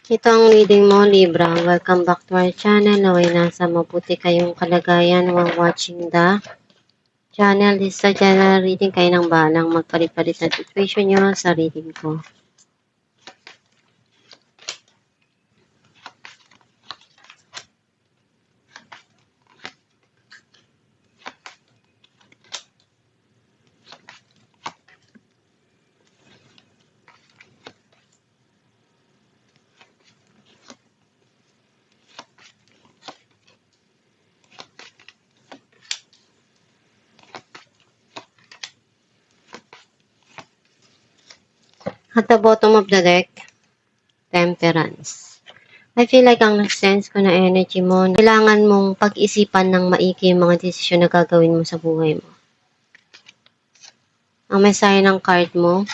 Ito ang reading mo, Libra. Welcome back to our channel. Naway nasa mabuti kayong kalagayan while watching the channel. This is a general reading. Kayo nang bahalang magpalit-palit na situation nyo sa reading ko. At the bottom of the deck, Temperance. I feel like ang nag-sense ko na energy mo, kailangan mong pag-isipan ng maigi yung mga desisyon na gagawin mo sa buhay mo. Ang mensahe ng card mo,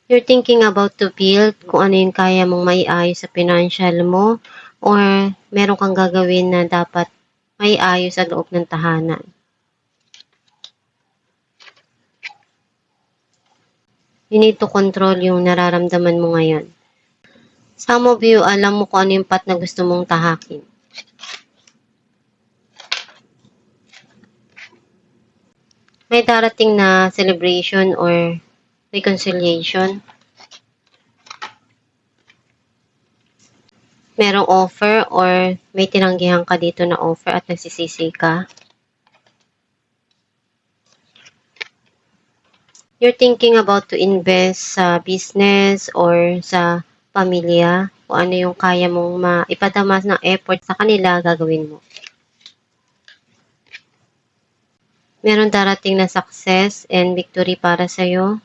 you're thinking about to build kung ano yung kaya mong maiayos sa financial mo or meron kang gagawin na dapat maiayos sa loob ng tahanan. You need to control yung nararamdaman mo ngayon. Some of you, alam mo kung ano yung path na gusto mong tahakin. May darating na celebration or reconciliation. Merong offer or may tinanggihan ka dito na offer at nagsisisi ka. You're thinking about to invest sa business or sa pamilya. Kung ano yung kaya mong maipadamas ng effort sa kanila, gagawin mo. Meron darating na success and victory para sa'yo.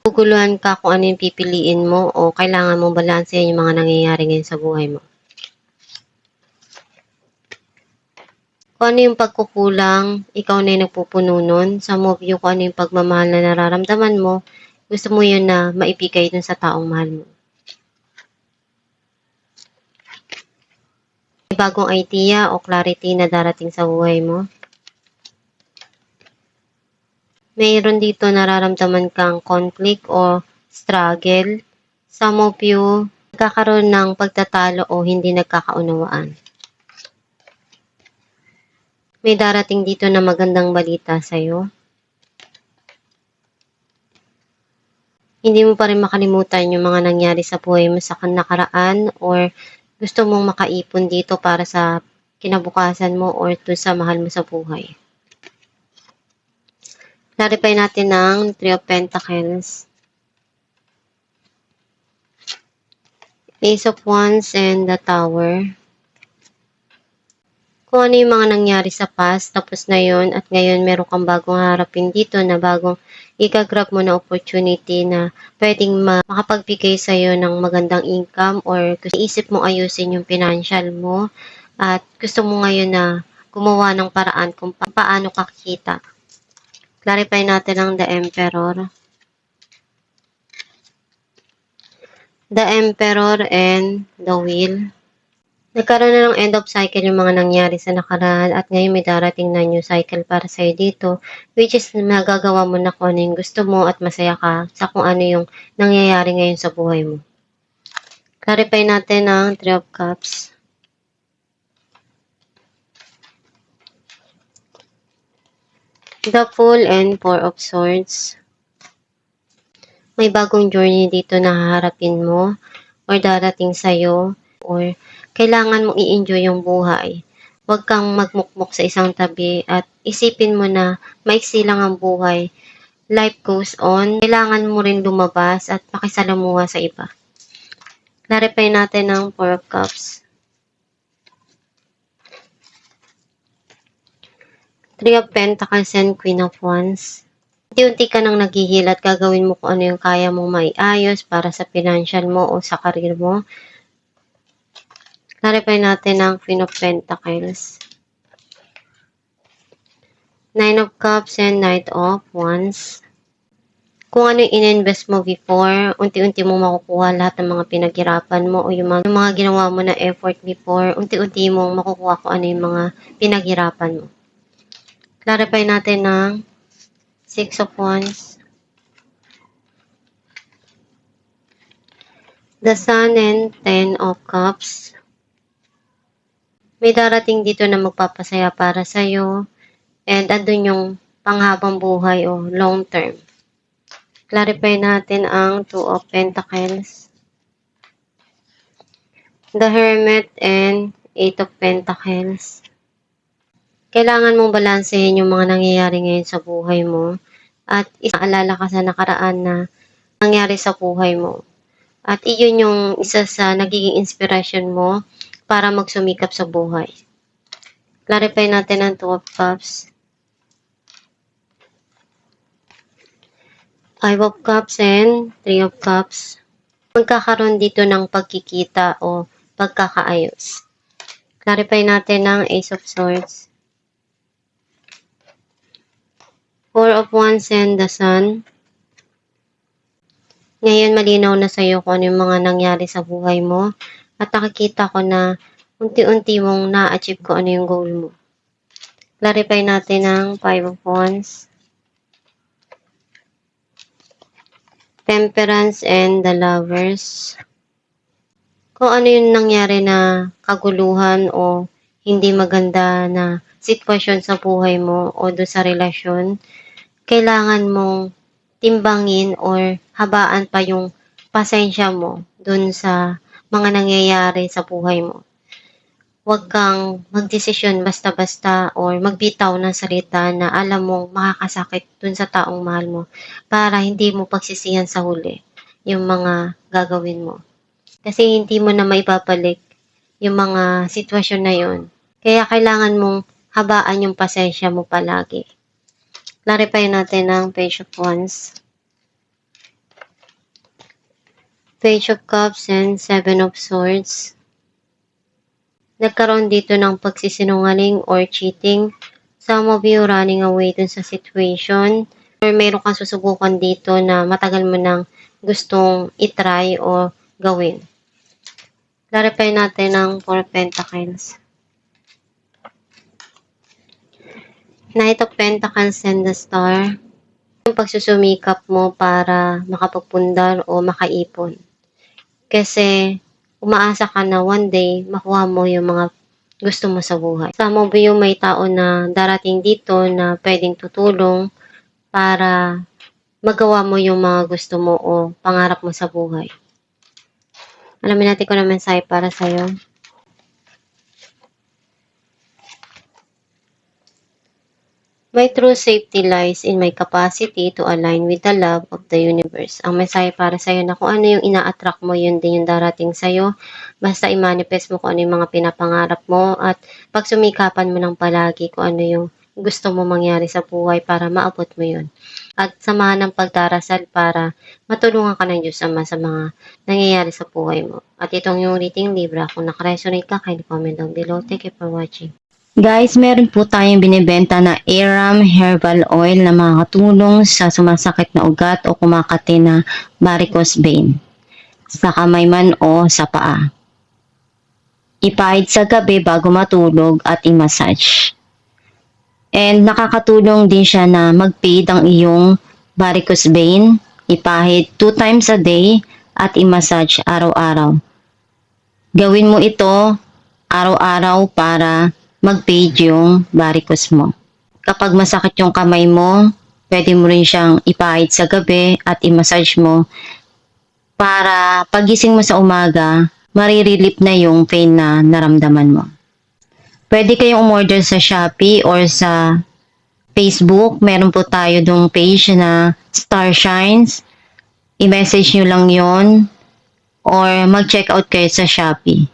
Guguluhan ka kung ano yung pipiliin mo o kailangan mong balansehin yung mga nangyayari ngayon sa buhay mo. Kung ano yung pagkukulang, ikaw na yung nagpupuno nun. Sa move you, kung ano yung pagmamahal na nararamdaman mo, gusto mo yun na maibigay dun sa taong mahal mo. May bagong idea o clarity na darating sa buhay mo. Mayroon dito nararamdaman kang conflict o struggle. Some of you, nagkakaroon ng pagtatalo o hindi nagkakaunawaan. May darating dito na magandang balita sa'yo. Hindi mo pa rin makalimutan yung mga nangyari sa buhay mo sa nakaraan or gusto mong makaipon dito para sa kinabukasan mo or to sa mahal mo sa buhay. Clarify natin ng Three of Pentacles, Ace of Wands, and the Tower. Kung ano yung mga nangyari sa past, tapos na yun, at ngayon meron kang bagong harapin dito na bagong ikagrab mo na opportunity na pwedeng makapagbigay sa'yo ng magandang income or isip mong ayusin yung financial mo at gusto mo ngayon na gumawa ng paraan kung paano kakita. Clarify natin ang The Emperor. The Emperor and the Wheel. Nagkaroon na ng end of cycle yung mga nangyari sa nakaraan at ngayon may darating na new cycle para sa'yo dito, which is magagawa mo na kung ano yung gusto mo at masaya ka sa kung ano yung nangyayari ngayon sa buhay mo. Clarify natin ang Three of Cups. The Fool and Four of Swords. May bagong journey dito na haharapin mo or darating sa'yo or kailangan mong i-enjoy yung buhay. Huwag kang magmukmok sa isang tabi at isipin mo na maiksi lang ang buhay. Life goes on. Kailangan mo rin lumabas at makisalamuha sa iba. Clarify natin ang Four of Cups. Three of Pentacles and Queen of Wands. Unti-unti ka nang naghihil at gagawin mo kung ano yung kaya mong maiayos para sa financial mo o sa karir mo. Clarify natin ang Queen of Pentacles, Nine of Cups, and Knight of Wands. Kung ano yung in-invest mo before, unti-unti mo makukuha lahat ng mga pinaghirapan mo o yung mga ginawa mo na effort before, unti-unti mo makukuha kung ano yung mga pinaghirapan mo. Clarify natin ng Six of Wands, The Sun and Ten of Cups. May darating dito na magpapasaya para sa'yo. And andun yung panghabang buhay o long term. Clarify natin ang Two of Pentacles. The Hermit and Eight of Pentacles. Kailangan mong balansehin yung mga nangyayari ngayon sa buhay mo at isaalala ka sa nakaraan na nangyari sa buhay mo. At iyon yung isa sa nagiging inspirasyon mo para magsumikap sa buhay. Clarify natin ang Two of Cups. Five of Cups and Three of Cups. Magkakaroon dito ng pagkikita o pagkakaayos. Clarify natin ang Ace of Swords. Four of Wands and the Sun. Ngayon malinaw na sa'yo kung ano yung mga nangyari sa buhay mo at nakikita ko na unti-unti mong na-achieve kung ano yung goal mo. Clarify natin ang Five of Wands. Temperance and the Lovers. Kung ano yung nangyari na kaguluhan o hindi maganda na sitwasyon sa buhay mo o do sa relasyon, kailangan mong timbangin or habaan pa yung pasensya mo dun sa mga nangyayari sa buhay mo. Huwag kang magdesisyon basta-basta or magbitaw ng salita na alam mong makakasakit dun sa taong mahal mo para hindi mo pagsisihan sa huli yung mga gagawin mo. Kasi hindi mo na maibabalik yung mga sitwasyon na yun. Kaya kailangan mong habaan yung pasensya mo palagi. Clarify natin ang Page of Wands. Page of Cups and Seven of Swords. Nagkaroon dito ng pagsisinungaling or cheating. Some of you running away dun sa situation. Or mayroon kang susubukan dito na matagal mo nang gustong itry o gawin. Clarify natin ang Four of Pentacles. Knight of Pentacles and the Star. Yung pagsusumikap mo para makapagpundar o makaipon. Kasi umaasa ka na one day makuha mo yung mga gusto mo sa buhay. Some of you may tao na darating dito na pwedeng tutulong para magawa mo yung mga gusto mo o pangarap mo sa buhay. Alamin natin kung ano mensahe para sa'yo. My true safety lies in my capacity to align with the love of the universe. Ang mensahe para sa'yo na kung ano yung ina-attract mo, yun din yung darating sa'yo. Basta i-manifest mo kung ano yung mga pinapangarap mo at pagsumikapan mo ng palagi kung ano yung gusto mo mangyari sa buhay para maabot mo yun. At samahan ng pagdarasal para matulungan ka ng Diyos Ama sa mga nangyayari sa buhay mo. At itong yung reading Libra. Kung nakaresonate ka, kindly comment down below. Thank you for watching. Guys, meron po tayong binibenta na Aram Herbal Oil na makakatulong sa sumasakit na ugat o kumakati na varicose vein sa kamay man o sa paa. Ipahid sa gabi bago matulog at i-massage. And nakakatulong din siya na mag-fade ang iyong varicose vein. Ipahid 2 times a day at i-massage araw-araw. Gawin mo ito araw-araw para mag-fade yung varicose mo. Kapag masakit yung kamay mo, pwede mo rin siyang ipahid sa gabi at i-massage mo para pagising mo sa umaga, marirelieve na yung pain na naramdaman mo. Pwede kayong umorder sa Shopee or sa Facebook. Meron po tayo dong page na Star Shines. I-message nyo lang yon or mag-check out kayo sa Shopee.